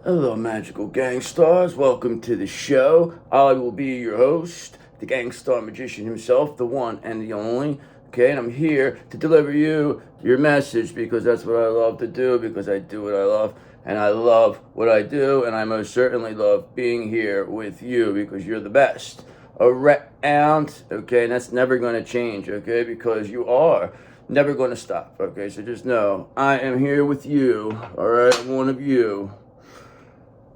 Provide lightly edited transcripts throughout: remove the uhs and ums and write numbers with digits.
Hello, magical gangstars. Welcome to the show. I will be your host, the Gangstar Magician himself, the one and the only. Okay, and I'm here to deliver you your message because that's what I love to do, because I do what I love, and I love what I do, and I most certainly love being here with you because you're the best around. Okay, and that's never going to change, okay, because you are never going to stop. Okay, so just know I am here with you. All right, I'm one of you.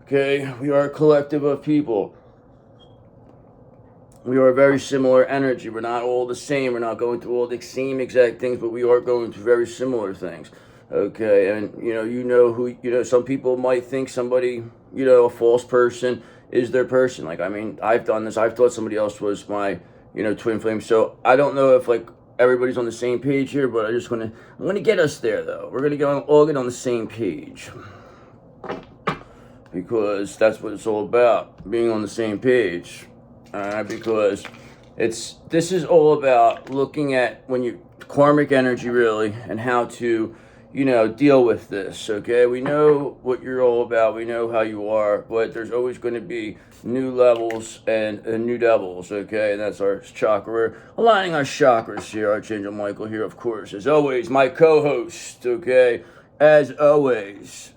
Okay, we are a collective of people. We are very similar energy. We're not all the same. We're not going through all the same exact things, but we are going through very similar things. Okay, and some people might think somebody, a false person is their person. Like, I mean, I've done this. I've thought somebody else was my, twin flame. So I don't know if like everybody's on the same page here, but I'm gonna get us there though. We're gonna all get on the same page, because that's what it's all about, being on the same page. Because this is all about looking at karmic energy really, and how to deal with this. Okay, we know what you're all about, we know how you are, but there's always going to be new levels and new devils. Okay, and that's our chakra. We're aligning our chakras here. Archangel Michael here, of course, as always, my co-host. Okay, as always.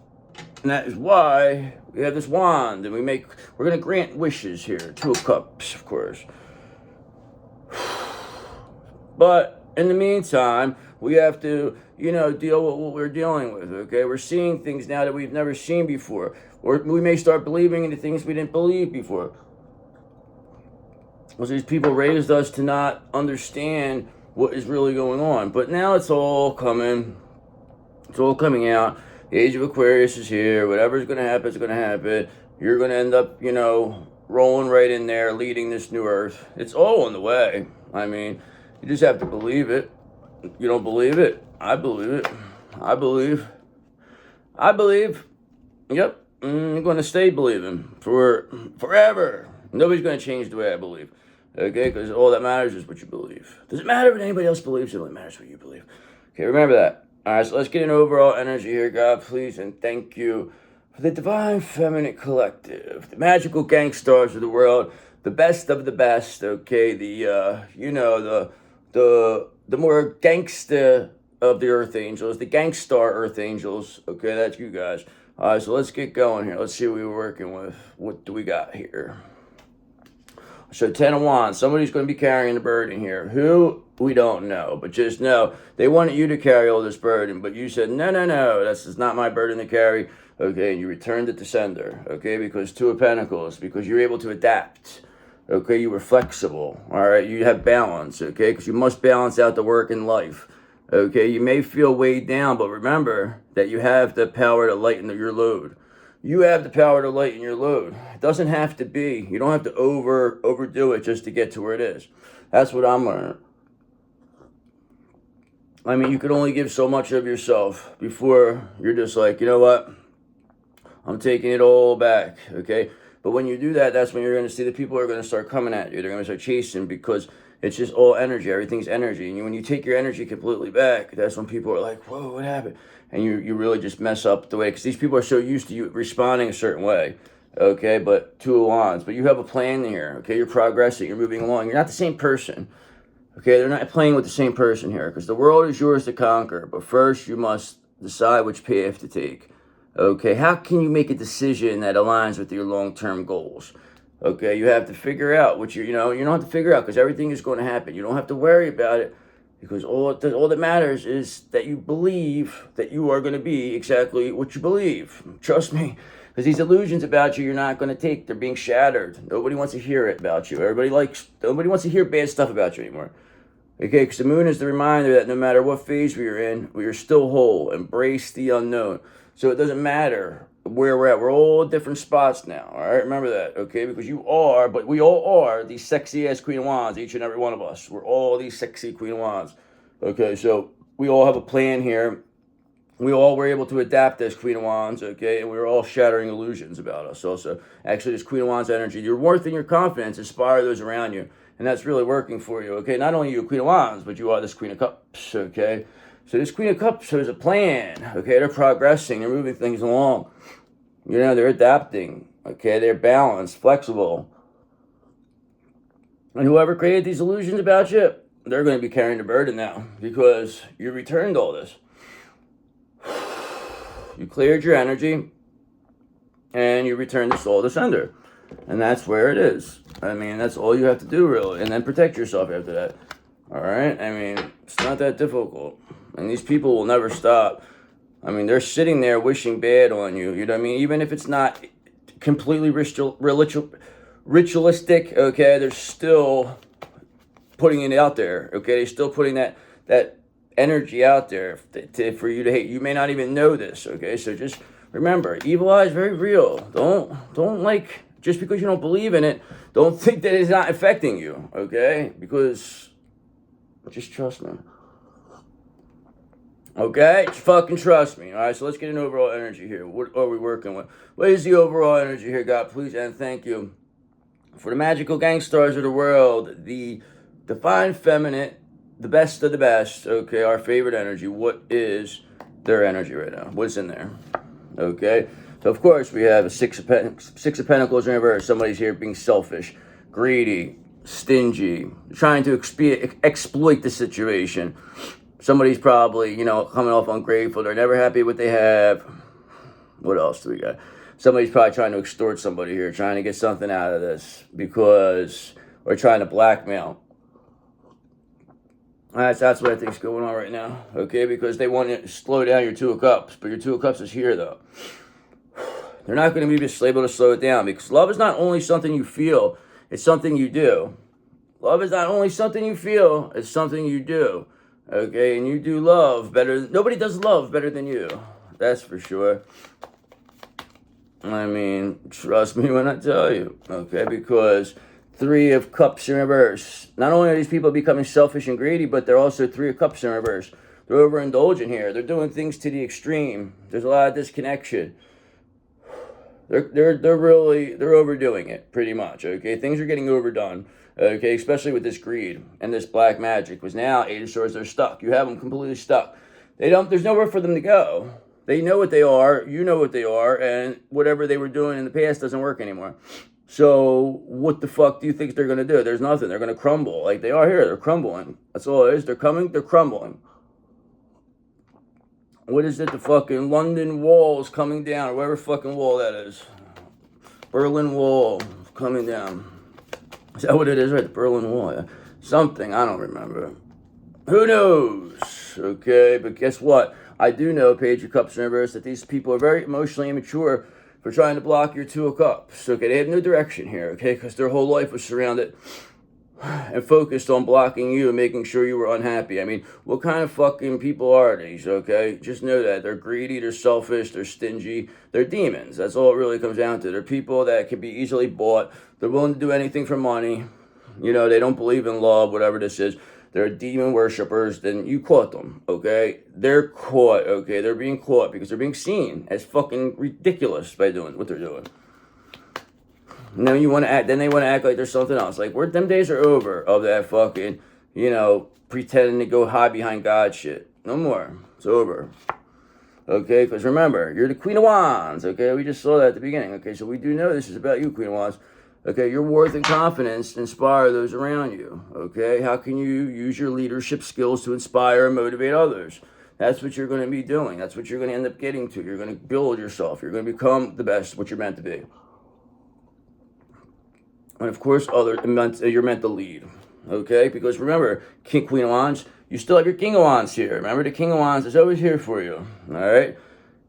And that is why we have this wand, and we're going to grant wishes here. Two of Cups, of course. But in the meantime, we have to, deal with what we're dealing with, okay? We're seeing things now that we've never seen before. Or we may start believing in the things we didn't believe before. Because these people raised us to not understand what is really going on. But now it's all coming out. The age of Aquarius is here. Whatever's going to happen is going to happen. You're going to end up, rolling right in there, leading this new earth. It's all on the way. I mean, you just have to believe it. You don't believe it? I believe it. I believe. Yep. I'm going to stay believing for forever. Nobody's going to change the way I believe. Okay? Because all that matters is what you believe. Doesn't matter what anybody else believes. It only matters what you believe. Okay, remember that. All right, so let's get an overall energy here, God, please, and thank you for the Divine Feminine Collective, the magical gangstars of the world, the best of the best. Okay, the more gangsta of the Earth Angels, the Gangstar Earth Angels. Okay, that's you guys. All right, so let's get going here. Let's see what we're working with. What do we got here? So 10 of Wands, somebody's going to be carrying the burden here. Who? We don't know, but just know they wanted you to carry all this burden, but you said, no, that's not my burden to carry. Okay, and you returned it to sender. Okay, because Two of Pentacles, because you're able to adapt. Okay, you were flexible. All right, you have balance. Okay, because you must balance out the work in life. Okay, you may feel weighed down, but remember that you have the power to lighten your load. You have the power to lighten your load. It doesn't have to be. You don't have to overdo it just to get to where it is. That's what I'm learning. I mean, you could only give so much of yourself before you're just like, you know what? I'm taking it all back, okay? But when you do that, that's when you're going to see the people are going to start coming at you. They're going to start chasing, because it's just all energy. Everything's energy. And when you take your energy completely back, that's when people are like, whoa, what happened? And you really just mess up the way, because these people are so used to you responding a certain way, okay? But Two of Wands. But you have a plan here, okay? You're progressing. You're moving along. You're not the same person. Okay, they're not playing with the same person here, because the world is yours to conquer. But first, you must decide which path to take. Okay, how can you make a decision that aligns with your long-term goals? Okay, you have to figure out what you don't have to figure out, because everything is going to happen. You don't have to worry about it, because all that matters is that you believe that you are going to be exactly what you believe. Trust me. Because these illusions about you, you're not going to take. They're being shattered. Nobody wants to hear it about you. Nobody wants to hear bad stuff about you anymore. Okay, because the moon is the reminder that no matter what phase we are in, we are still whole. Embrace the unknown. So it doesn't matter where we're at. We're all at different spots now. All right, remember that, okay? Because we all are these sexy-ass Queen of Wands, each and every one of us. We're all these sexy Queen of Wands. Okay, so we all have a plan here. We all were able to adapt as Queen of Wands, okay? And we were all shattering illusions about us also. Actually, this Queen of Wands energy, your worth and your confidence inspire those around you. And that's really working for you, okay? Not only are you a Queen of Wands, but you are this Queen of Cups, okay? So this Queen of Cups has a plan, okay? They're progressing. They're moving things along. You know, they're adapting, okay? They're balanced, flexible. And whoever created these illusions about you, they're going to be carrying the burden now because you returned all this. You cleared your energy and you returned the soul to sender. And that's where it is. I mean, that's all you have to do, really. And then protect yourself after that. All right? I mean, it's not that difficult. And these people will never stop. I mean, they're sitting there wishing bad on you. You know what I mean? Even if it's not completely ritualistic, okay, they're still putting it out there, okay? They're still putting that energy out there for you to hate. You may not even know this, okay? So just remember, evil eye is very real. Don't like, just because you don't believe in it, don't think that it's not affecting you, okay? Because just trust me. Okay? Just fucking trust me. Alright, so let's get an overall energy here. What are we working with? What is the overall energy here, God? Please and thank you for the magical gangstars of the world, the divine feminine, the best of the best, okay, our favorite energy. What is their energy right now? What's in there? Okay? So, of course, we have a Six of Pentacles in reverse. Somebody's here being selfish, greedy, stingy, trying to exploit the situation. Somebody's probably, you know, coming off ungrateful. They're never happy with what they have. What else do we got? Somebody's probably trying to extort somebody here, trying to get something out of this because, or trying to blackmail. That's what I think's going on right now, okay? Because they want to slow down your Two of Cups, but your Two of Cups is here, though. They're not going to be able to slow it down because love is not only something you feel, it's something you do. Love is not only something you feel, it's something you do, okay? And you do love better. Nobody does love better than you. That's for sure. I mean, trust me when I tell you, okay? Because Three of Cups in reverse. Not only are these people becoming selfish and greedy, but they're also Three of Cups in reverse. They're overindulgent here. They're doing things to the extreme. There's a lot of disconnection. They're overdoing it pretty much, okay? Things are getting overdone, okay? Especially with this greed and this black magic. Because now Eight of Swords, they're stuck. You have them completely stuck. There's nowhere for them to go. They know what they are, you know what they are, and whatever they were doing in the past doesn't work anymore. So what the fuck do you think they're going to do? There's nothing. They're going to crumble like they are here. They're crumbling. That's all it is. They're coming. They're crumbling. What is it? The fucking London Wall is coming down, or whatever fucking wall that is. Berlin Wall coming down. Is that what it is, right? The Berlin Wall. Yeah. Something. I don't remember. Who knows? Okay, but guess what? I do know, Page of Cups in reverse, that these people are very emotionally immature for trying to block your Two of Cups. Okay, they have no direction here, okay, because their whole life was surrounded and focused on blocking you and making sure you were unhappy. I mean, what kind of fucking people are these, okay? Just know that. They're greedy, they're selfish, they're stingy, they're demons. That's all it really comes down to. They're people that can be easily bought. They're willing to do anything for money. You know, they don't believe in love, whatever this is. They're demon worshippers, then you caught them, okay? They're caught, okay? They're being caught because they're being seen as fucking ridiculous by doing what they're doing. And then they want to act like there's something else. Like, them days are over of that fucking, you know, pretending to go hide behind God shit. No more. It's over. Okay? Because remember, you're the Queen of Wands, okay? We just saw that at the beginning, okay? So we do know this is about you, Queen of Wands. Okay, your worth and confidence inspire those around you, okay? How can you use your leadership skills to inspire and motivate others? That's what you're going to be doing. That's what you're going to end up getting to. You're going to build yourself. You're going to become the best, what you're meant to be. And, of course, you're meant to lead, okay? Because, remember, Queen of Wands, you still have your King of Wands here. Remember, the King of Wands is always here for you, all right?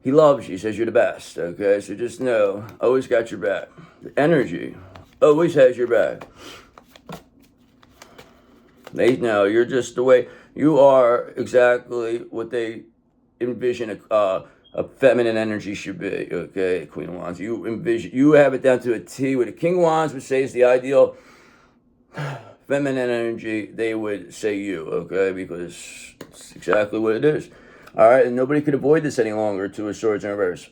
He loves you. He says you're the best, okay? So just know, always got your back. The energy always has your back. They know you're just the way you are, exactly what they envision a feminine energy should be. Okay, Queen of Wands. You have it down to a T. With a King of Wands would say is the ideal feminine energy. They would say you. Okay, because it's exactly what it is. All right, and nobody could avoid this any longer. Two of Swords in reverse.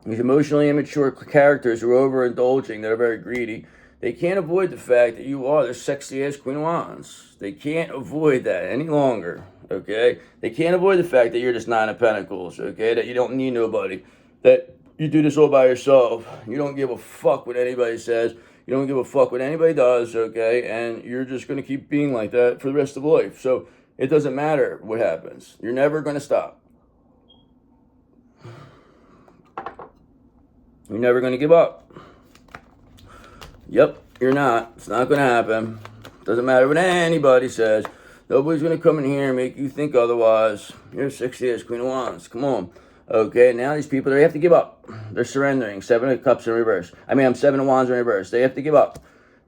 These emotionally immature characters who are overindulging, that are very greedy, they can't avoid the fact that you are the sexy-ass Queen of Wands. They can't avoid that any longer, okay? They can't avoid the fact that you're just Nine of Pentacles, okay? That you don't need nobody. That you do this all by yourself. You don't give a fuck what anybody says. You don't give a fuck what anybody does, okay? And you're just going to keep being like that for the rest of life. So it doesn't matter what happens. You're never going to stop. You're never going to give up. Yep, you're not. It's not going to happen. Doesn't matter what anybody says. Nobody's going to come in here and make you think otherwise. You're 60 as Queen of Wands. Come on. Okay, now these people, they have to give up. They're surrendering. 7 of Cups in reverse. I'm 7 of Wands in reverse. They have to give up.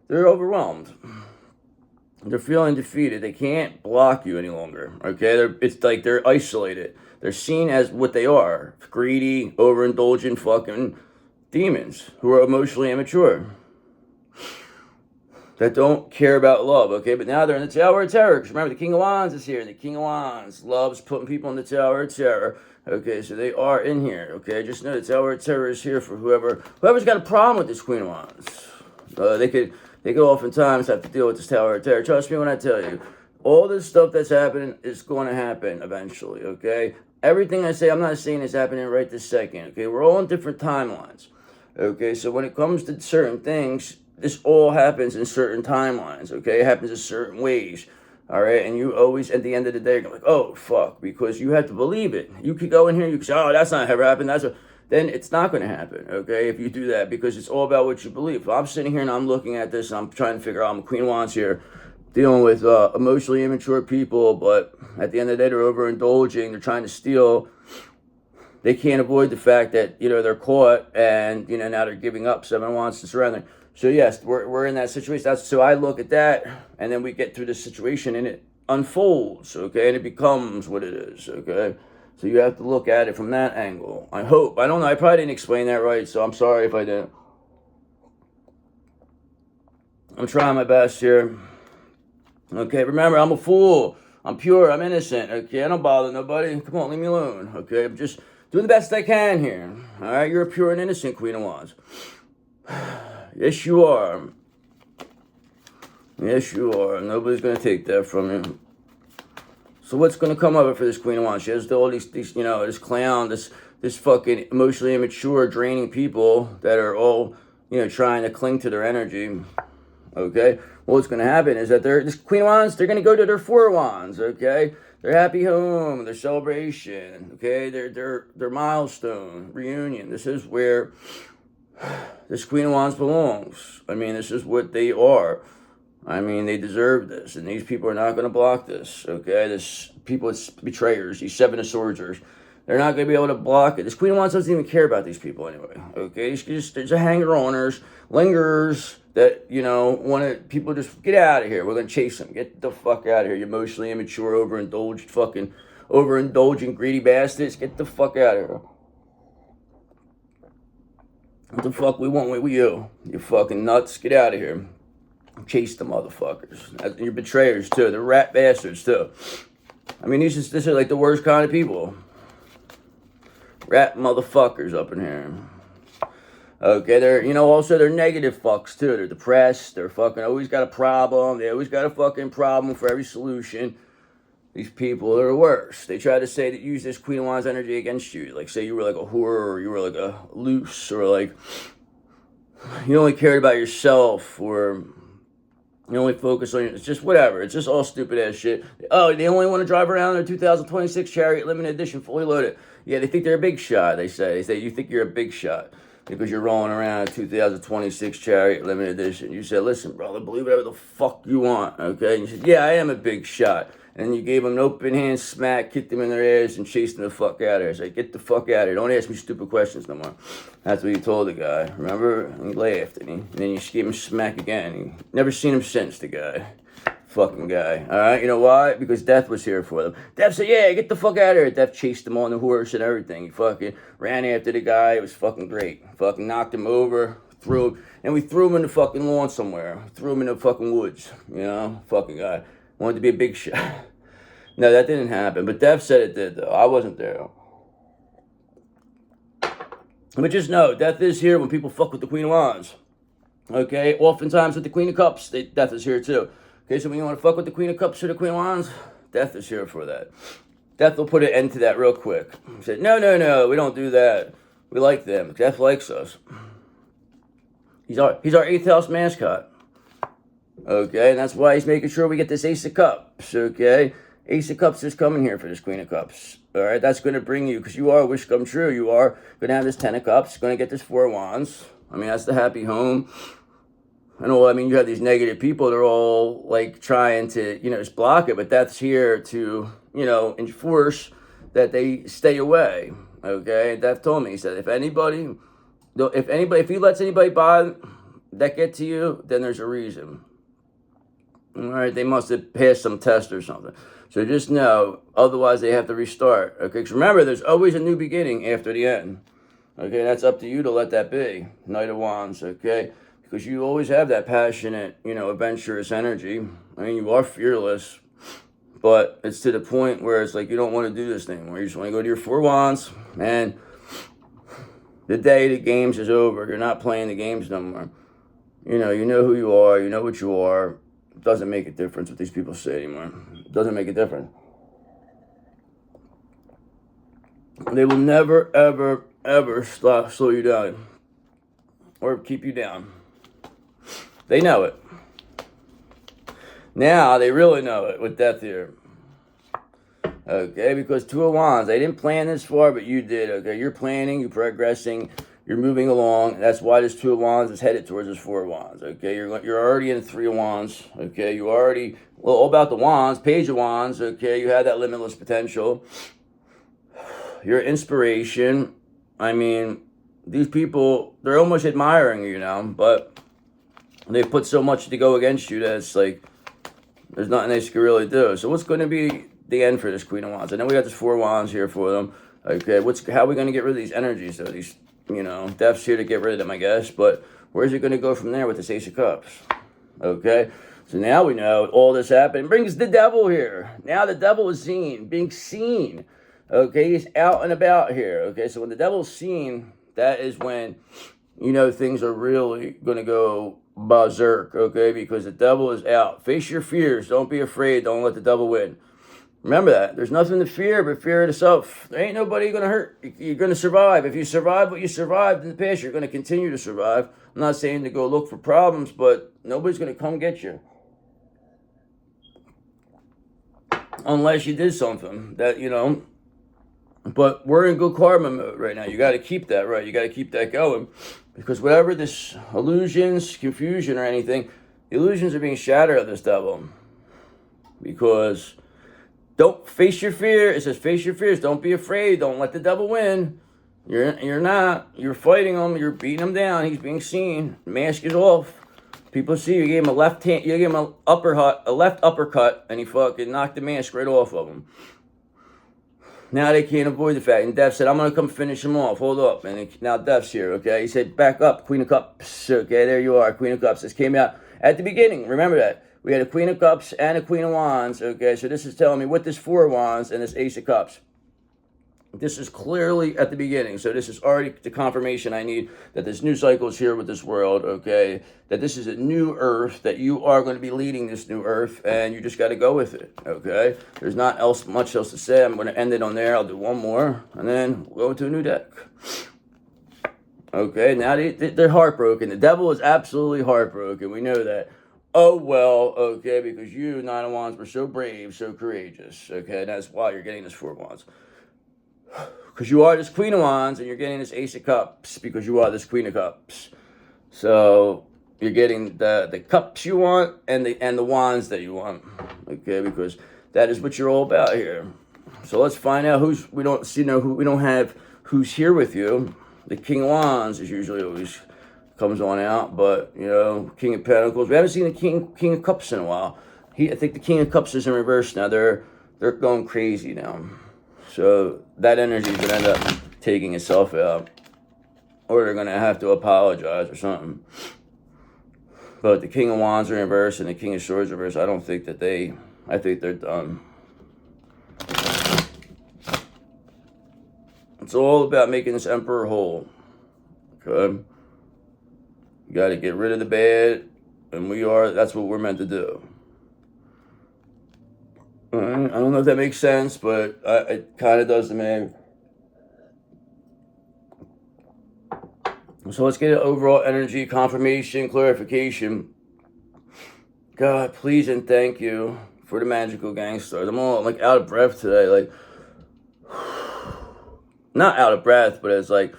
They're overwhelmed. They're feeling defeated. They can't block you any longer. Okay, it's like they're isolated. They're seen as what they are. Greedy, overindulgent fucking demons who are emotionally immature. That don't care about love, okay? But now they're in the Tower of Terror. Because remember, the King of Wands is here. And the King of Wands loves putting people in the Tower of Terror. Okay, so they are in here, okay? Just know the Tower of Terror is here for whoever's got a problem with this Queen of Wands. They could oftentimes have to deal with this Tower of Terror. Trust me when I tell you, all this stuff that's happening is going to happen eventually, okay? Everything I say, I'm not saying is happening right this second, okay? We're all on different timelines, okay? So when it comes to certain things, this all happens in certain timelines, okay? It happens in certain ways. All right, and you always, at the end of the day, you're like, oh, fuck, because you have to believe it. You could go in here, you could say, oh, that's not ever happened. Then it's not going to happen, okay, if you do that, because it's all about what you believe. If I'm sitting here and I'm looking at this and I'm trying to figure out, I'm a Queen of Wands here, dealing with emotionally immature people, but at the end of the day, they're overindulging, they're trying to steal. They can't avoid the fact that, they're caught and, now they're giving up. 7 of Wands to surrender. So yes, we're in that situation. So I look at that, and then we get through this situation, and it unfolds, okay, and it becomes what it is, okay. So you have to look at it from that angle. I hope. I don't know. I probably didn't explain that right, so I'm sorry if I didn't. I'm trying my best here. Okay, remember, I'm a fool. I'm pure. I'm innocent. Okay, I don't bother nobody. Come on, leave me alone. Okay, I'm just doing the best I can here. All right, you're a pure and innocent Queen of Wands. Yes, you are. Yes, you are. Nobody's going to take that from you. So what's going to come of it for this Queen of Wands? She has all these this clown, this fucking emotionally immature, draining people that are all, trying to cling to their energy. Okay? Well, what's going to happen is that this Queen of Wands, they're going to go to their 4 of Wands, okay? Their happy home, their celebration, okay? Their milestone, reunion. This is where this Queen of Wands belongs. This is what they are. They deserve this, and these people are not going to block this, okay? It's betrayers, these 7 of Swords, they're not going to be able to block it. This Queen of Wands doesn't even care about these people anyway, okay? There's a hanger-oners, lingerers that, people just get out of here. We're going to chase them. Get the fuck out of here, you emotionally immature, overindulgent, greedy bastards. Get the fuck out of here. What the fuck we want with you? You fucking nuts. Get out of here. Chase the motherfuckers. And you're betrayers too. They're rat bastards too. These are like the worst kind of people. Rat motherfuckers up in here. Okay, they're negative fucks too. They're depressed. They're fucking always got a problem. They always got a fucking problem for every solution. These people are the worst. They try to say that use this Queen of Wands energy against you. Like say you were like a whore, or you were like a loose, or like you only cared about yourself, or you only focus on it's just whatever. It's just all stupid ass shit. Oh, they only want to drive around their 2026 Chariot limited edition fully loaded. Yeah, they think they're a big shot, they say. They say you think you're a big shot because you're rolling around a 2026 Chariot limited edition. You said, listen, brother, believe whatever the fuck you want, okay? And you said, yeah, I am a big shot. And you gave them an open hand smack, kicked them in their ass, and chased them the fuck out of here. It's like, get the fuck out of here. Don't ask me stupid questions no more. That's what you told the guy. Remember? And he laughed, and then you gave him a smack again. You never seen him since, the guy. Fucking guy. All right? You know why? Because Death was here for them. Death said, yeah, get the fuck out of here. Death chased him on the horse and everything. He fucking ran after the guy. It was fucking great. Fucking knocked him over, threw him, and we threw him in the fucking lawn somewhere. Threw him in the fucking woods. Fucking guy. Wanted to be a big shot. No, that didn't happen. But Death said it did, though. I wasn't there. But just know, Death is here when people fuck with the Queen of Wands. Okay? Oftentimes with the Queen of Cups, Death is here too. Okay, so when you want to fuck with the Queen of Cups or the Queen of Wands, Death is here for that. Death will put an end to that real quick. He said, no, we don't do that. We like them. Death likes us. He's our 8th house mascot. Okay, and that's why he's making sure we get this Ace of Cups. Okay, Ace of Cups is coming here for this Queen of Cups. All right, that's going to bring you, because you are a wish come true. You are going to have this 10 of Cups, going to get this 4 of Wands. I mean, that's the happy home. I mean, you have these negative people. They're all like trying to, just block it. But that's here to, enforce that they stay away. Okay, Death told me. He said, if he lets anybody by that get to you, then there's a reason. All right, they must have passed some test or something. So just know, otherwise they have to restart. Okay, because remember, there's always a new beginning after the end. Okay, that's up to you to let that be. Knight of Wands, okay? Because you always have that passionate, adventurous energy. I mean, you are fearless, but it's to the point where it's like you don't want to do this anymore. You just want to go to your 4 Wands, and the day the games is over. You're not playing the games no more. You know who you are. You know what you are. It doesn't make a difference what these people say anymore. It doesn't make a difference. They will never, ever, ever slow you down or keep you down. They know it. Now they really know it with Death here. Okay, because 2 of Wands, they didn't plan this far, but you did. Okay, you're planning, you're progressing, you're moving along. That's why this 2 of Wands is headed towards this 4 of Wands. Okay, you're already in 3 of Wands. Okay, you already, all about the Wands, Page of Wands. Okay, you have that limitless potential. Your inspiration. I mean, these people, they're almost admiring you now, but they put so much to go against you that it's like there's nothing they can really do. So what's going to be the end for this Queen of Wands? And then we got this 4 of Wands here for them. Okay, how are we going to get rid of these energies, though? These, Death's here to get rid of them, I guess. But where's it going to go from there with this Ace of Cups? Okay, so now we know all this happened. Brings the Devil here. Now the Devil is being seen. Okay, he's out and about here. Okay, so when the Devil's seen, that is when, things are really going to go berserk, okay? Because the Devil is out. Face your fears. Don't be afraid. Don't let the Devil win. Remember that. There's nothing to fear but fear of the self. There ain't nobody going to hurt. You're going to survive. If you survive what you survived in the past, you're going to continue to survive. I'm not saying to go look for problems, but nobody's going to come get you. Unless you did something that, But we're in good karma mode right now. You got to keep that, right? You got to keep that going. Because whatever this illusions, confusion, or anything, the illusions are being shattered of this Devil. Because don't face your fear. It says face your fears. Don't be afraid. Don't let the Devil win. You're not. You're fighting him. You're beating him down. He's being seen. The mask is off. People see you gave him a left hand. You gave him a left uppercut, and he fucking knocked the mask right off of him. Now they can't avoid the fact. And Death said, I'm going to come finish him off. Hold up. And now Death's here, okay? He said, back up, Queen of Cups. Okay, there you are, Queen of Cups. This came out at the beginning. Remember that. We had a Queen of Cups and a Queen of Wands. Okay, so this is telling me with this 4 of Wands and this Ace of Cups. This is clearly at the beginning. So this is already the confirmation I need that this new cycle is here with this world, okay? That this is a new earth, that you are going to be leading this new earth, and you just got to go with it, okay? There's not much else to say. I'm going to end it on there. I'll do one more, and then we'll go into a new deck. Okay, now they're heartbroken. The Devil is absolutely heartbroken. We know that. Oh, well, okay, because you, 9 of Wands, were so brave, so courageous, okay? That's why you're getting this 4 of Wands. Because you are this Queen of Wands, and you're getting this Ace of Cups, because you are this Queen of Cups. So you're getting the cups you want and the wands that you want, okay? Because that is what you're all about here. So let's find out who's we don't have who's here with you. The King of Wands is usually always comes on out, but King of Pentacles. We haven't seen the King of Cups in a while. I think the King of Cups is in reverse now. They're going crazy now. So that energy is going to end up taking itself out. Or they're going to have to apologize or something. But the King of Wands are in reverse and the King of Swords in reverse. I don't think that I think they're done. It's all about making this Emperor whole. Okay? You got to get rid of the bad. And that's what we're meant to do. I don't know if that makes sense, but it kind of does to me. So let's get an overall energy, confirmation, clarification. God, please and thank you for the magical gangsters. I'm all like out of breath today. Like, not out of breath, but it's like,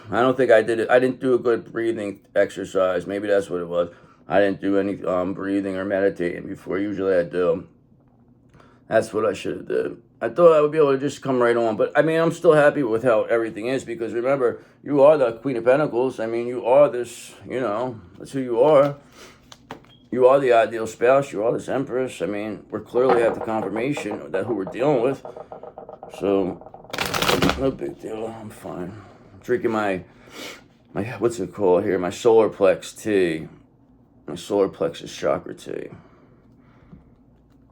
I don't think I did it. I didn't do a good breathing exercise. Maybe that's what it was. I didn't do any breathing or meditating before. Usually I do. That's what I should have did. I thought I would be able to just come right on. But, I mean, I'm still happy with how everything is because, remember, you are the Queen of Pentacles. I mean, you are this, you know, that's who you are. You are the ideal spouse. You are this Empress. I mean, we're clearly at the confirmation of that who we're dealing with. So, no big deal. I'm fine. I'm drinking my what's it called here? My solar plex tea. My solar plexus chakra tea.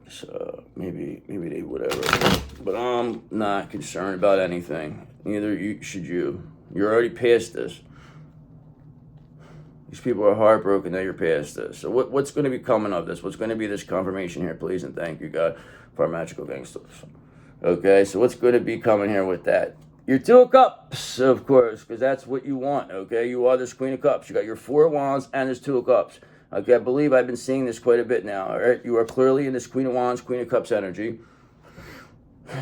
So maybe they whatever. But I'm not concerned about anything. Neither should you. You're already past this. These people are heartbroken that you're past this. So what's going to be coming of this? What's going to be this confirmation here? Please and thank you, God, for our magical gangsters. Okay, so what's going to be coming here with that? Your Two of Cups, of course, because that's what you want, okay? You are this Queen of Cups. You got your Four of Wands and this Two of Cups. Okay, I believe I've been seeing this quite a bit now, all right? You are clearly in this Queen of Wands, Queen of Cups energy.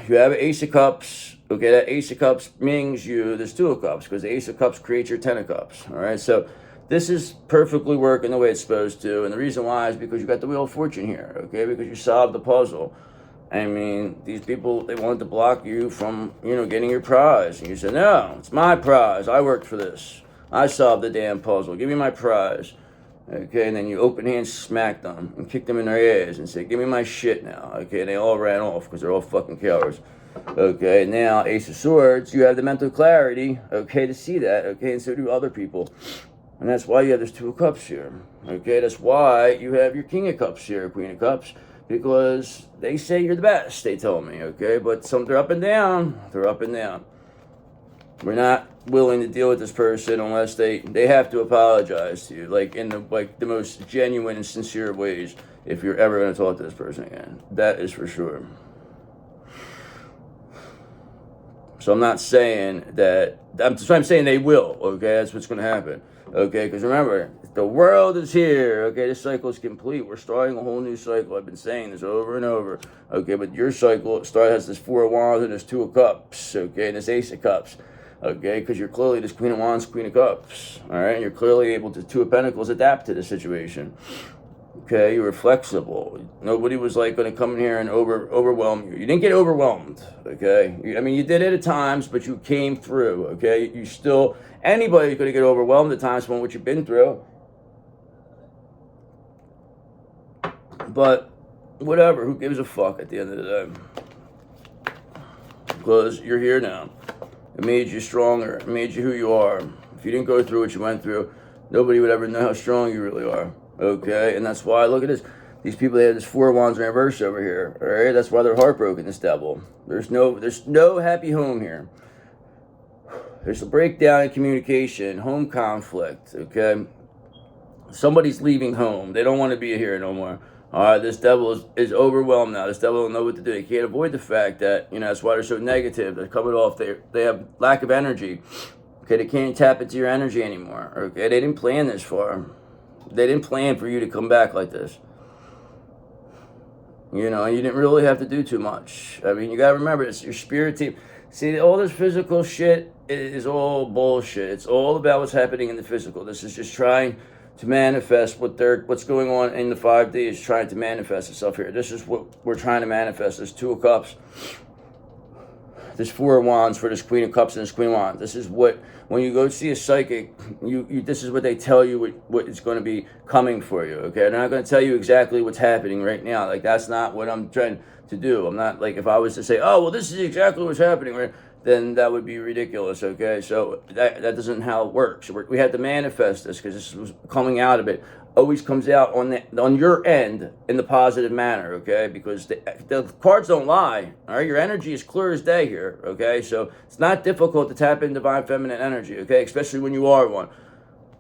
You have an Ace of Cups. Okay, that Ace of Cups means you this Two of Cups because the Ace of Cups creates your Ten of Cups, all right? So this is perfectly working the way it's supposed to, and the reason why is because you got the Wheel of Fortune here, okay? Because you solved the puzzle. I mean, these people, they wanted to block you from, you know, getting your prize. And you said, no, it's my prize. I worked for this. I solved the damn puzzle. Give me my prize. Okay, and then you open hands smacked them and kicked them in their ass and said, give me my shit now. Okay, and they all ran off because they're all fucking cowards. Okay, now Ace of Swords, you have the mental clarity, okay, to see that. Okay, and so do other people. And that's why you have this Two of Cups here. Okay, that's why you have your King of Cups here, Queen of Cups. Because they say you're the best, they tell me, okay? But some, they're up and down. They're up and down. We're not willing to deal with this person unless they have to apologize to you, like in the most genuine and sincere ways, if you're ever going to talk to this person again. That is for sure. So I'm not saying that, I'm saying they will, okay? That's what's going to happen, okay? Because remember, the world is here, okay? This cycle is complete. We're starting a whole new cycle. I've been saying this over and over, okay? But your cycle has this Four of Wands and this Two of Cups, okay? And this Ace of Cups, okay? Because you're clearly this Queen of Wands, Queen of Cups, all right? And you're clearly able to, Two of Pentacles, adapt to the situation. Okay, you were flexible. Nobody was like going to come in here and overwhelm you. You didn't get overwhelmed, okay? I mean, you did it at times, but you came through, okay? You still, anybody's going to get overwhelmed at times from what you've been through. But whatever, who gives a fuck at the end of the day? Because you're here now. It made you stronger. It made you who you are. If you didn't go through what you went through, nobody would ever know how strong you really are. Okay, and that's why, look at this. These people, they have this Four of Wands in reverse over here. All right, that's why they're heartbroken, this devil. There's no happy home here. There's a breakdown in communication, home conflict, okay? Somebody's leaving home. They don't want to be here no more. All right, this devil is overwhelmed now. This devil don't know what to do. They can't avoid the fact that, you know, that's why they're so negative. They're coming off, they have lack of energy. Okay, they can't tap into your energy anymore. Okay, they didn't plan this far. They didn't plan for you to come back like this. You know, you didn't really have to do too much. I mean, you got to remember, it's your spirit team. See, all this physical shit is all bullshit. It's all about what's happening in the physical. This is just trying to manifest what's going on in the 5D is trying to manifest itself here. This is what we're trying to manifest. This Two of Cups. This Four of Wands for this Queen of Cups and this Queen of Wands. This is what, when you go see a psychic, this is what they tell you what is going to be coming for you, okay? They're not going to tell you exactly what's happening right now. Like, that's not what I'm trying to do. I'm not, like, if I was to say, oh, well, this is exactly what's happening, right? Then that would be ridiculous, okay? So that doesn't how it works. We have to manifest this because this was coming out of it. Always comes out on your end in the positive manner, okay? Because the cards don't lie, all right? Your energy is clear as day here, okay? So it's not difficult to tap into divine feminine energy, okay? Especially when you are one.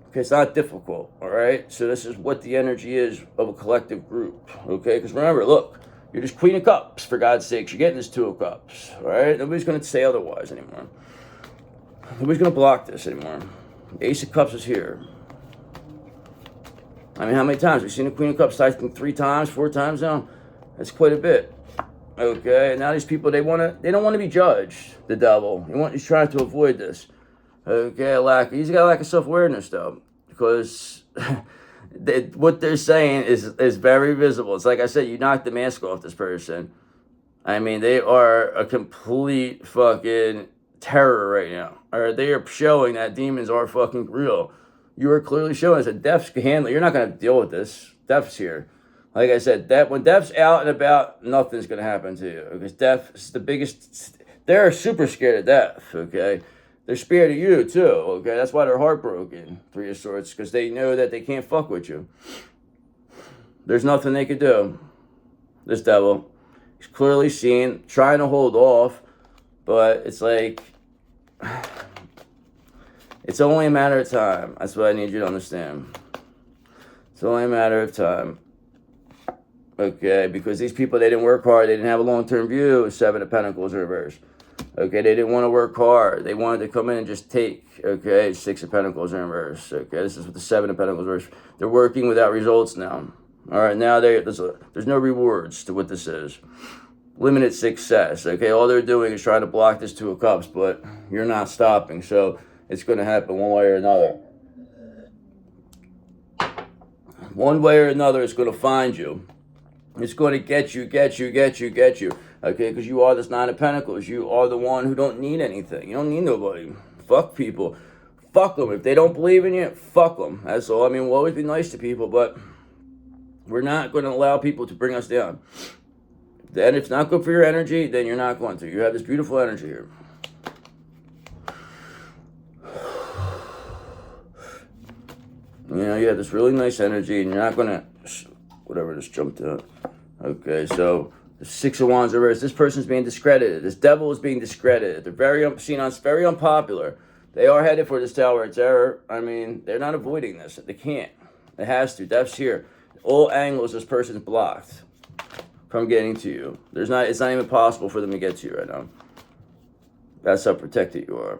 Okay, it's not difficult, all right? So this is what the energy is of a collective group, okay? Because remember, look, you're just Queen of Cups, for God's sakes. You're getting this Two of Cups, all right? Nobody's going to say otherwise anymore. Nobody's going to block this anymore. Ace of Cups is here. I mean, how many times? We've seen the Queen of Cups, I think 3 times, 4 times now. That's quite a bit. Okay, and now these people, they don't want to be judged, the devil. He's trying to avoid this. Okay, he's got a lack of self-awareness, though, because what they're saying is very visible. It's like I said, you knock the mask off this person. I mean, they are a complete fucking terror right now. Or they are showing that demons are fucking real. You are clearly showing us that Death's handler. You're not going to deal with this. Death's here. Like I said, when Death's out and about, nothing's going to happen to you. Because Death is the biggest. They're super scared of Death, okay? They're scared of you, too, okay? That's why they're heartbroken, 3 of Swords, because they know that they can't fuck with you. There's nothing they could do. This devil. He's clearly seen, trying to hold off, but it's like, it's only a matter of time. That's what I need you to understand. It's only a matter of time. Okay, because these people, they didn't work hard. They didn't have a long-term view. 7 of Pentacles reverse. Okay, they didn't want to work hard. They wanted to come in and just take. Okay, 6 of Pentacles in reverse. Okay, this is with the 7 of Pentacles reverse. They're working without results now. All right, now there's no rewards to what this is. Limited success. Okay, all they're doing is trying to block this 2 of Cups, but you're not stopping. So it's going to happen one way or another. One way or another, it's going to find you. It's going to get you. Okay, because you are this 9 of Pentacles. You are the one who don't need anything. You don't need nobody. Fuck people. Fuck them. If they don't believe in you, fuck them. That's all. I mean, we'll always be nice to people, but we're not going to allow people to bring us down. Then if it's not good for your energy, then you're not going to. You have this beautiful energy here. You know, you have this really nice energy, and you're not going to... Whatever, just jumped out. Okay, so... The 6 of Wands reverse. This person's being discredited. This devil is being discredited. They're very unpopular. They are headed for this Tower of Terror. I mean, they're not avoiding this. They can't. It has to. Death's here. All angles, this person's blocked from getting to you. It's not even possible for them to get to you right now. That's how protected you are.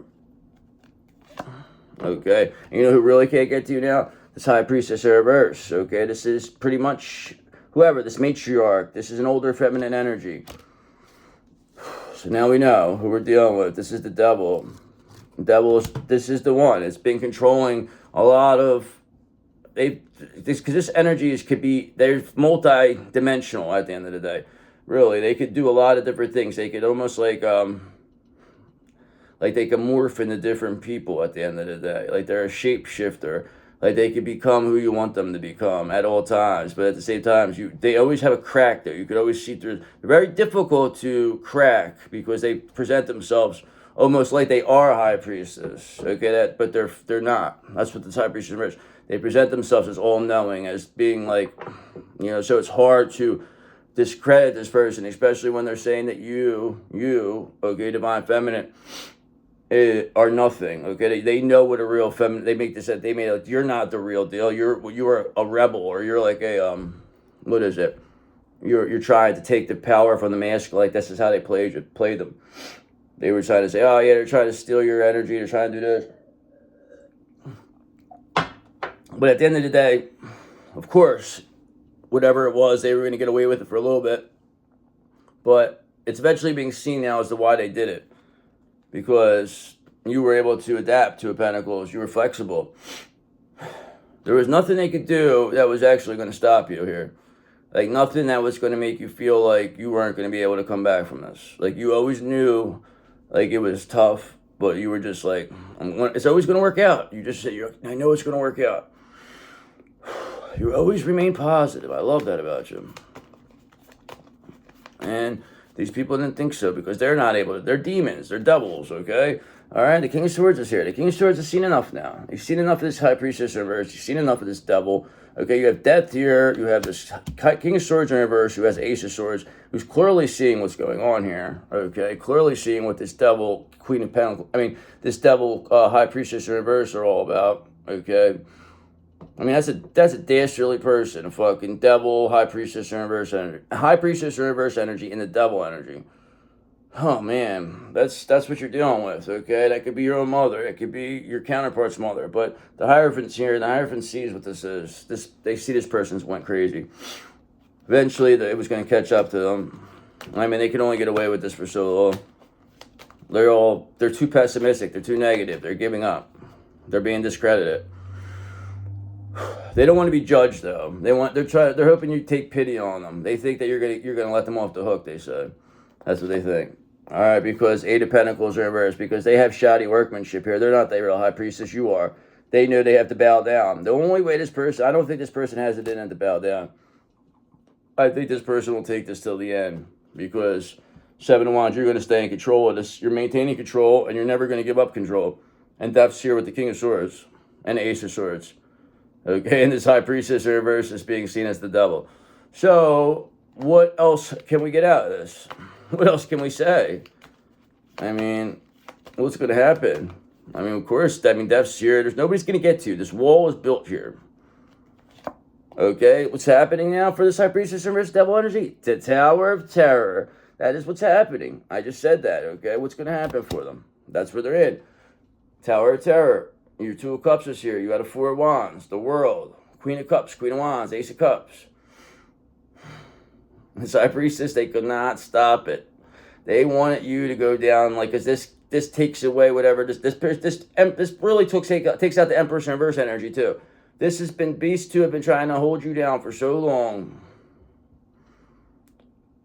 Okay. And you know who really can't get to you now? This High Priestess in reverse. Okay. This is pretty much whoever, this matriarch. This is an older feminine energy. So now we know who we're dealing with. This is the devil. This is the one. It's been controlling a lot of... Because this energy they're multi-dimensional at the end of the day. Really, they could do a lot of different things. They could almost like they can morph into different people at the end of the day. Like they're a shapeshifter. Like they could become who you want them to become at all times. But at the same time, they always have a crack there. You could always see through. They're very difficult to crack because they present themselves almost like they are a High Priestess. Okay, but they're not. That's what the High Priestess is. They present themselves as all-knowing, as being like, you know, so it's hard to discredit this person, especially when they're saying that you, okay, Divine Feminine, are nothing. Okay, they know what a real feminine. They make like you're not the real deal. You're a rebel, or you're like a what is it? You're trying to take the power from the masculine. Like this is how they play them. They were trying to say, oh yeah, they're trying to steal your energy. They're trying to do this. But at the end of the day, of course, whatever it was, they were going to get away with it for a little bit. But it's eventually being seen now as to why they did it. Because you were able to adapt to a Pentacles. You were flexible. There was nothing they could do that was actually going to stop you here. Like nothing that was going to make you feel like you weren't going to be able to come back from this. Like you always knew like it was tough, but you were just like, it's always going to work out. You just said, I know it's going to work out. You always remain positive. I love that about you. And these people didn't think so because they're not able to. They're demons. They're devils, okay? All right, the King of Swords is here. The King of Swords has seen enough now. You've seen enough of this High Priestess in reverse. You've seen enough of this devil. Okay, you have Death here. You have this King of Swords in reverse who has Ace of Swords, who's clearly seeing what's going on here. Okay, clearly seeing what this devil, Queen of Pentacles, this devil High Priestess in reverse are all about. Okay. I mean, that's a dastardly person, a fucking devil, High Priestess in reverse energy. High Priestess in reverse energy and the devil energy. Oh man, that's what you're dealing with, okay? That could be your own mother, it could be your counterpart's mother, but the Hierophant's here, and the Hierophant sees what this is. They see this person's went crazy. Eventually, it was going to catch up to them. I mean, they can only get away with this for so long. They're too pessimistic, they're too negative, they're giving up, they're being discredited. They don't want to be judged though. They're hoping you take pity on them. They think that you're gonna let them off the hook. They said, that's what they think. All right, because Eight of Pentacles are reversed, because they have shoddy workmanship here. They're not the real high priestess. You are. They know they have to bow down. The only way I don't think this person has it in them to bow down. I think this person will take this till the end, because Seven of Wands, you're going to stay in control of this. You're maintaining control, and you're never going to give up control. And Death's here with the King of Swords and the Ace of Swords. Okay, and this High Priestess in reverse is being seen as the devil. So, what else can we get out of this? What else can we say? I mean, what's going to happen? I mean, of course, Death's here. Nobody's going to get to you. This wall is built here. Okay, what's happening now for this High Priestess in reverse devil energy? The Tower of Terror. That is what's happening. I just said that, okay? What's going to happen for them? That's where they're in. Tower of Terror. Your Two of Cups is here. You got a Four of Wands. The World. Queen of Cups. Queen of Wands. Ace of Cups. This High Priestess, they could not stop it. They wanted you to go down, like, because this takes away whatever. This really takes out the Empress in reverse energy, too. These two have been trying to hold you down for so long,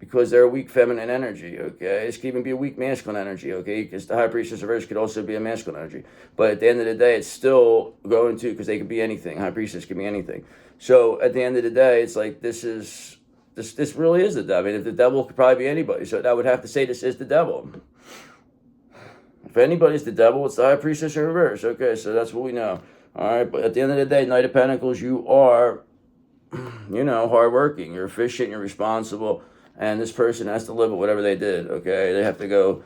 because they're a weak feminine energy, okay? This could even be a weak masculine energy, okay? Because the High Priestess reverse could also be a masculine energy. But at the end of the day, it's still going to, because they could be anything. High Priestess can be anything. So at the end of the day, it's like this really is the devil. I mean, if the devil could probably be anybody, so that would have to say this is the devil. If anybody's the devil, it's the High Priestess in reverse. Okay, so that's what we know. All right, but at the end of the day, Knight of Pentacles, you are, hardworking. You're efficient, you're responsible. And this person has to live with whatever they did, okay? They have to go.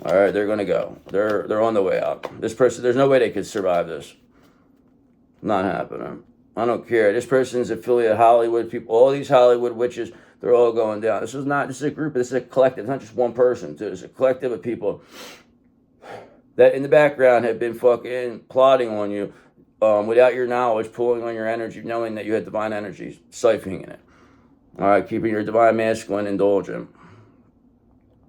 All right, they're going to go. They're on the way out. This person, there's no way they could survive this. Not happening. I don't care. This person's affiliate Hollywood people. All these Hollywood witches, they're all going down. This is a group. This is a collective. It's not just one person, too. It's a collective of people that in the background have been fucking plotting on you without your knowledge, pulling on your energy, knowing that you had divine energy, siphoning it. All right, keeping your divine masculine indulgent.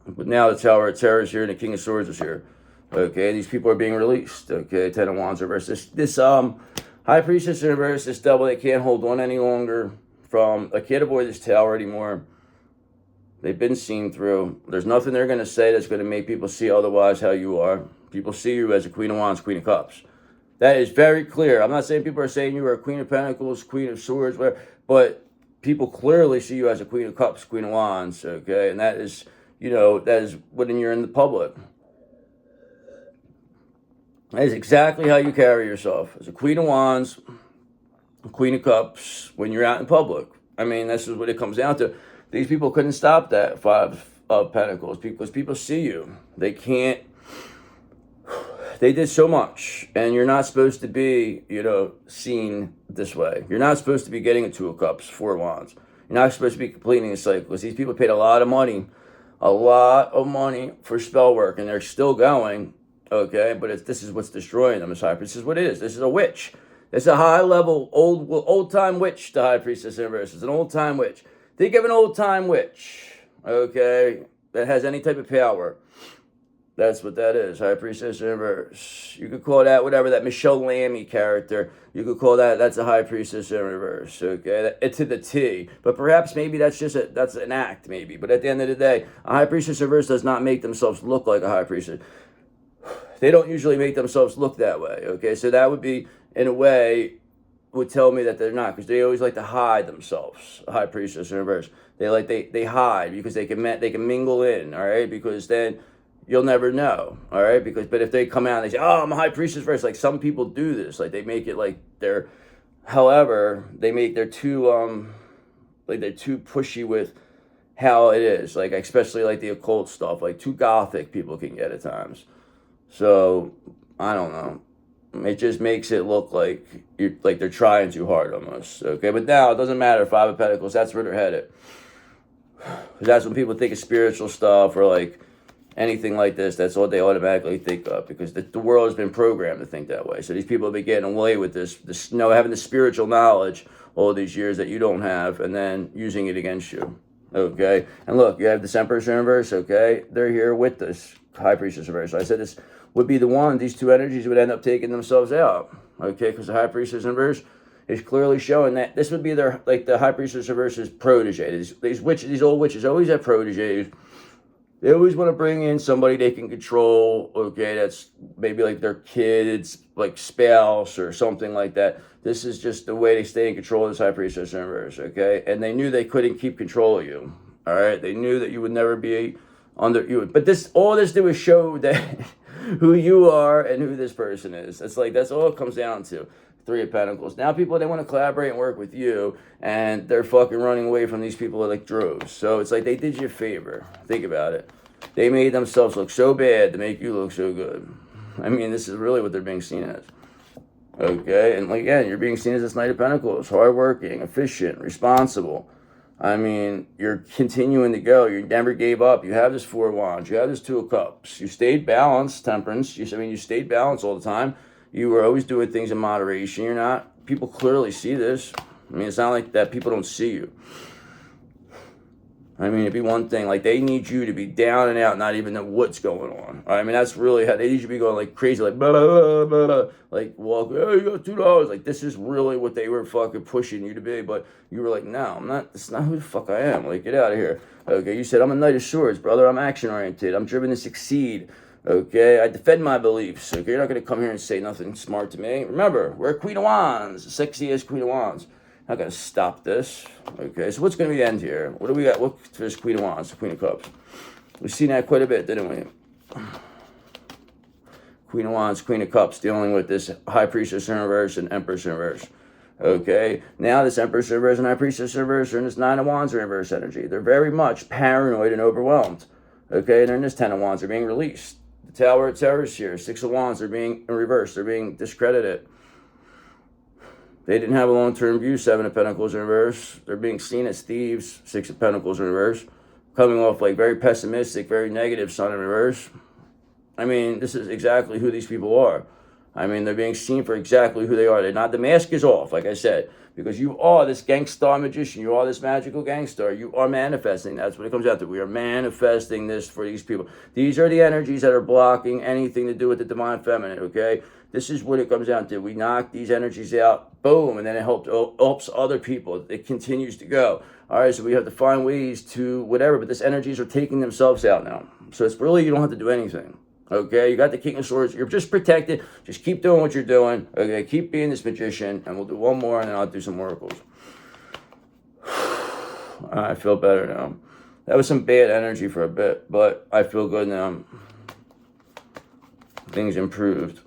But now the Tower of Terror is here and the King of Swords is here. Okay, these people are being released. Okay, Ten of Wands reverse. This High Priestess in reverse, this devil, they can't hold on any longer. I can't avoid this tower anymore. They've been seen through. There's nothing they're going to say that's going to make people see otherwise how you are. People see you as a Queen of Wands, Queen of Cups. That is very clear. I'm not saying people are saying you are a Queen of Pentacles, Queen of Swords, whatever, but people clearly see you as a Queen of Cups, Queen of Wands, okay? And that is, that is when you're in the public. That is exactly how you carry yourself. As a Queen of Wands, a Queen of Cups, when you're out in public. I mean, this is what it comes down to. These people couldn't stop that Five of Pentacles because people see you. They can't. They did so much, and you're not supposed to be, seen this way. You're not supposed to be getting a Two of Cups, Four of Wands. You're not supposed to be completing a cycle because these people paid a lot of money for spell work, and they're still going, okay? But this is what's destroying them. This is what it is. This is a witch. It's a high-level, old-time witch, the High Priestess in reverse. It's an old-time witch. Think of an old-time witch, okay, that has any type of power. That's what that is, High Priestess in reverse. You could call that whatever, that Michelle Lammy character. You could call that's a High Priestess in reverse, okay? To the T. But perhaps maybe that's an act, maybe. But at the end of the day, a High Priestess in reverse does not make themselves look like a High Priestess. They don't usually make themselves look that way, okay? So that would be, in a way, would tell me that they're not, because they always like to hide themselves, a High Priestess in reverse. They hide because they can mingle in, all right? Because then you'll never know, all right? But if they come out and they say, oh, I'm a High Priestess first, like some people do this, like they make it like however, they're too pushy with how it is, like especially like the occult stuff, like too gothic people can get at times. So, I don't know. It just makes it look like they're trying too hard almost, okay? But now, it doesn't matter, Five of Pentacles, that's where they're headed. Because that's when people think of spiritual stuff or like anything like this. That's what they automatically think of, because the world has been programmed to think that way. So these people have been getting away with this having the spiritual knowledge all these years that you don't have, and then using it against you. Okay, and look, you have this Empress Universe. Okay, they're here with this High Priestess Universe. So I said this would be the one. These two energies would end up taking themselves out. Okay, because the High Priestess Universe is clearly showing that this would be their, like, the High Priestess Universe's protege. These old witches always have proteges. They always want to bring in somebody they can control, okay, that's maybe like their kids, like spouse or something like that. This is just the way they stay in control of this High Priestess Universe, okay? And they knew they couldn't keep control of you, all right? They knew that you would never be under you. But all this did was show that who you are and who this person is. That's all it comes down to. Three of Pentacles. Now people, they want to collaborate and work with you, and they're fucking running away from these people like droves. So it's like they did you a favor. Think about it. They made themselves look so bad to make you look so good. I mean, this is really what they're being seen as. Okay, and again, you're being seen as this Knight of Pentacles, hardworking, efficient, responsible. I mean, you're continuing to go. You never gave up. You have this Four of Wands. You have this Two of Cups. You stayed balanced, Temperance. You stayed balanced all the time. You were always doing things in moderation. You're not. People clearly see this. I mean, it's not like that people don't see you. I mean, it'd be one thing. Like, they need you to be down and out, not even know what's going on. I mean, that's really how they need you to be going like crazy, like, blah, blah, blah, blah. Like, walk, oh, you got $2. Like, this is really what they were fucking pushing you to be. But you were like, no, I'm not. That's not who the fuck I am. Like, get out of here. Okay, you said, I'm a Knight of Swords, brother. I'm action-oriented. I'm driven to succeed. Okay, I defend my beliefs. Okay, you're not going to come here and say nothing smart to me. Remember, we're Queen of Wands, the sexiest Queen of Wands. Not going to stop this. Okay, so what's going to be the end here? What do we got? Look for this Queen of Wands, the Queen of Cups. We've seen that quite a bit, didn't we? Queen of Wands, Queen of Cups, dealing with this High Priestess Universe and Empress Universe. Okay, now this Empress Universe and High Priestess Universe are in this Nine of Wands reverse energy. They're very much paranoid and overwhelmed. Okay, and they're in this Ten of Wands. They're being released. The Tower of Terror is here. Six of Wands are being in reverse. They're being discredited. They didn't have a long-term view. Seven of Pentacles in reverse. They're being seen as thieves. Six of Pentacles in reverse. Coming off like very pessimistic, very negative. Sun in reverse. I mean, this is exactly who these people are. I mean, they're being seen for exactly who they are. They're not. The mask is off, like I said, because you are this Gangstar Magician. You are this magical gangster. You are manifesting. That's what it comes down to. We are manifesting this for these people. These are the energies that are blocking anything to do with the Divine Feminine, okay? This is what it comes down to. We knock these energies out, boom, and then it helps other people. It continues to go. All right, so we have to find ways to whatever, but these energies are taking themselves out now. So it's really, you don't have to do anything. Okay, you got the King of Swords. You're just protected. Just keep doing what you're doing. Okay, keep being this magician, and we'll do one more, and then I'll do some oracles. I feel better now. That was some bad energy for a bit, but I feel good now. Things improved.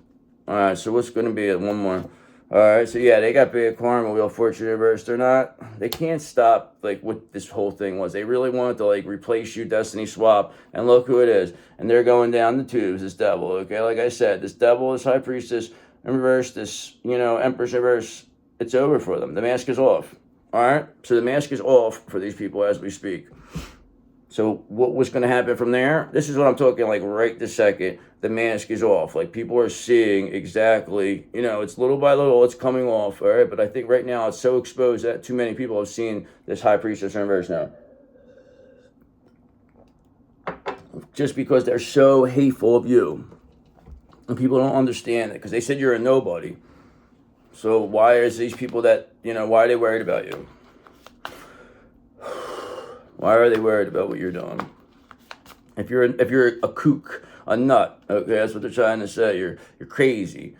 All right, so what's going to be one more? All right, so yeah, they got bad karma, Wheel of Fortune reverse. They can't stop like what this whole thing was. They really wanted to like replace you, Destiny Swap, and look who it is. And they're going down the tubes, this devil, okay? Like I said, this devil, this High Priestess in reverse, this, Empress reverse, it's over for them. The mask is off, all right? So the mask is off for these people as we speak. So what was going to happen from there? This is what I'm talking like right this second. The mask is off. Like people are seeing exactly, it's little by little, it's coming off, all right? But I think right now it's so exposed that too many people have seen this High Priestess reverse now. Just because they're so hateful of you. And people don't understand it because they said you're a nobody. So why is these people that, why are they worried about you? Why are they worried about what you're doing? If you're a kook, a nut, okay, that's what they're trying to say. You're crazy.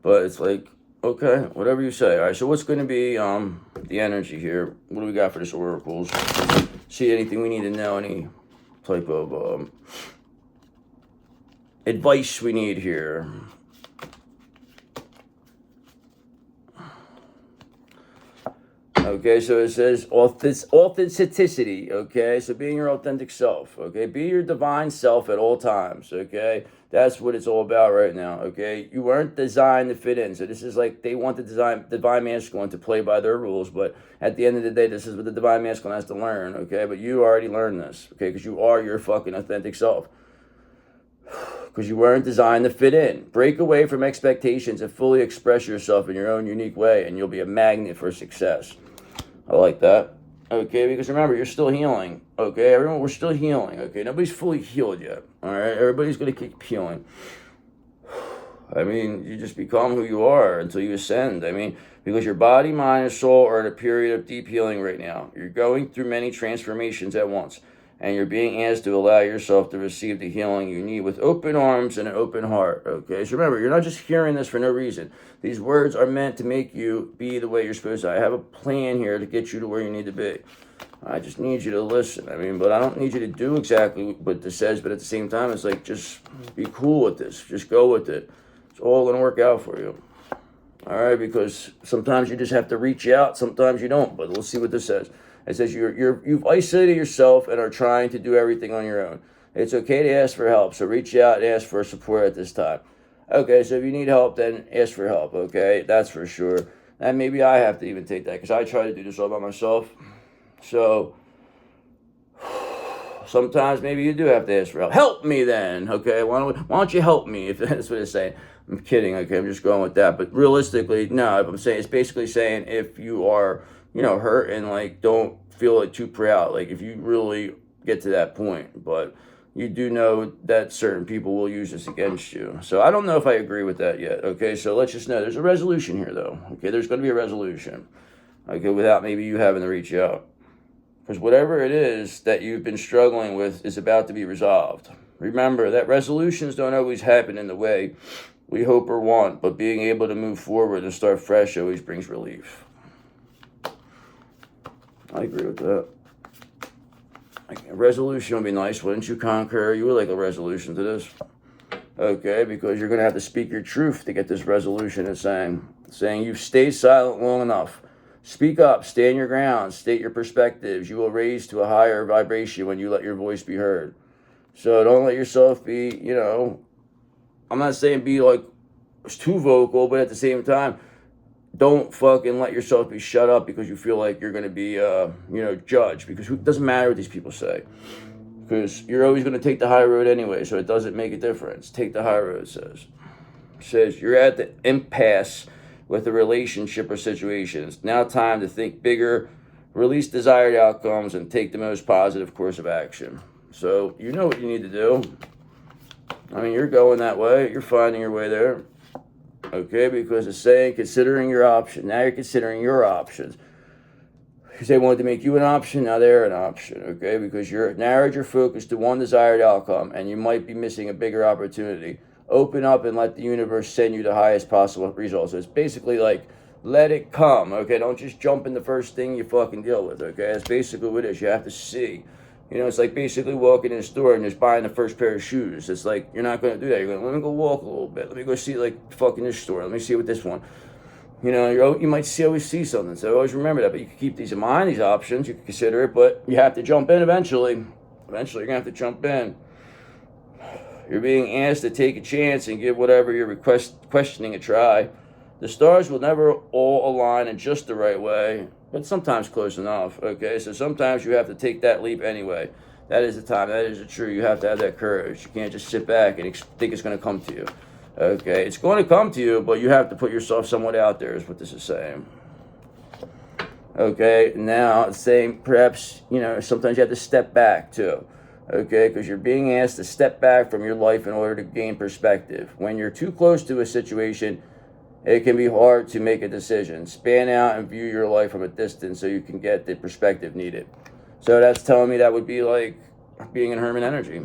But it's like, okay, whatever you say. All right, so what's going to be the energy here? What do we got for this oracles? See anything we need to know? Any type of advice we need here? Okay, so it says authenticity, okay? So being your authentic self, okay? Be your divine self at all times, okay? That's what it's all about right now, okay? You weren't designed to fit in. So this is like they want the divine masculine to play by their rules, but at the end of the day, this is what the divine masculine has to learn, okay? But you already learned this, okay? Because you are your fucking authentic self. Because you weren't designed to fit in. Break away from expectations and fully express yourself in your own unique way, and you'll be a magnet for success. I like that. Okay, because remember, you're still healing. Okay, everyone, we're still healing. Okay, nobody's fully healed yet. All right, everybody's going to keep healing. I mean, you just become who you are until you ascend. I mean, because your body, mind, and soul are in a period of deep healing right now. You're going through many transformations at once, and you're being asked to allow yourself to receive the healing you need with open arms and an open heart, okay? So remember, you're not just hearing this for no reason. These words are meant to make you be the way you're supposed to. I have a plan here to get you to where you need to be. I just need you to listen. I mean, but I don't need you to do exactly what this says, but at the same time, it's like, just be cool with this. Just go with it. It's all going to work out for you. All right, because sometimes you just have to reach out, sometimes you don't, but we'll see what this says. It says you've isolated yourself and are trying to do everything on your own. It's okay to ask for help, so reach out and ask for support at this time. Okay, so if you need help, then ask for help, okay? That's for sure. And maybe I have to even take that, because I try to do this all by myself. So sometimes maybe you do have to ask for help. Help me then, okay? Why don't you help me, if that's what it's saying. I'm kidding, okay? I'm just going with that. But realistically, no, I'm saying, it's basically saying if you are, hurt and, like, don't feel it too proud, like, if you really get to that point. But you do know that certain people will use this against you. So I don't know if I agree with that yet, okay? So let's just know there's a resolution here, though, okay? There's going to be a resolution, okay, without maybe you having to reach out. Because whatever it is that you've been struggling with is about to be resolved. Remember that resolutions don't always happen in the way we hope or want, but being able to move forward and start fresh always brings relief. I agree with that. A resolution would be nice, wouldn't you, Conqueror? You would like a resolution to this. Okay, because you're going to have to speak your truth to get this resolution. It's saying you've stayed silent long enough. Speak up, stand your ground, state your perspectives. You will raise to a higher vibration when you let your voice be heard. So don't let yourself be, I'm not saying be like too vocal, but at the same time, don't fucking let yourself be shut up because you feel like you're going to be, judged. Because it doesn't matter what these people say. Because you're always going to take the high road anyway, so it doesn't make a difference. Take the high road, it says you're at the impasse with a relationship or situation. It's now time to think bigger, release desired outcomes, and take the most positive course of action. So you know what you need to do. I mean, you're going that way. You're finding your way there. Okay, because it's saying considering your option. Now you're considering your options. Because they wanted to make you an option, now they're an option. Okay, because you're narrowed your focus to one desired outcome, and you might be missing a bigger opportunity. Open up and let the universe send you the highest possible results. So it's basically like, let it come, okay? Don't just jump in the first thing you fucking deal with, okay? That's basically what it is. You have to see. It's like basically walking in a store and just buying the first pair of shoes. It's like, you're not going to do that. You're going to, let me go walk a little bit. Let me go see, like, fucking this store. Let me see what this one. You might always see something. So always remember that. But you can keep these in mind, these options. You can consider it, but you have to jump in eventually. Eventually, you're going to have to jump in. You're being asked to take a chance and give whatever you're questioning a try. The stars will never all align in just the right way, but sometimes close enough, okay? So sometimes you have to take that leap anyway. That is the time. That is the truth. You have to have that courage. You can't just sit back and think it's going to come to you, okay? It's going to come to you, but you have to put yourself somewhat out there is what this is saying. Okay, now it's saying perhaps, sometimes you have to step back too. Okay, because you're being asked to step back from your life in order to gain perspective. When you're too close to a situation, it can be hard to make a decision. Span out and view your life from a distance so you can get the perspective needed. So that's telling me that would be like being in Herman energy.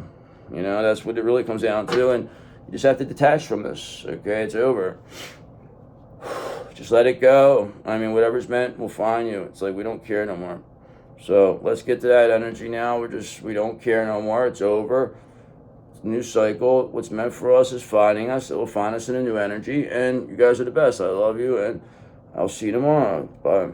That's what it really comes down to. And you just have to detach from this. Okay, it's over. Just let it go. I mean, whatever's meant will find you. It's like we don't care no more. So let's get to that energy now. We don't care no more. It's over. It's a new cycle. What's meant for us is finding us. It will find us in a new energy. And you guys are the best. I love you. And I'll see you tomorrow. Bye.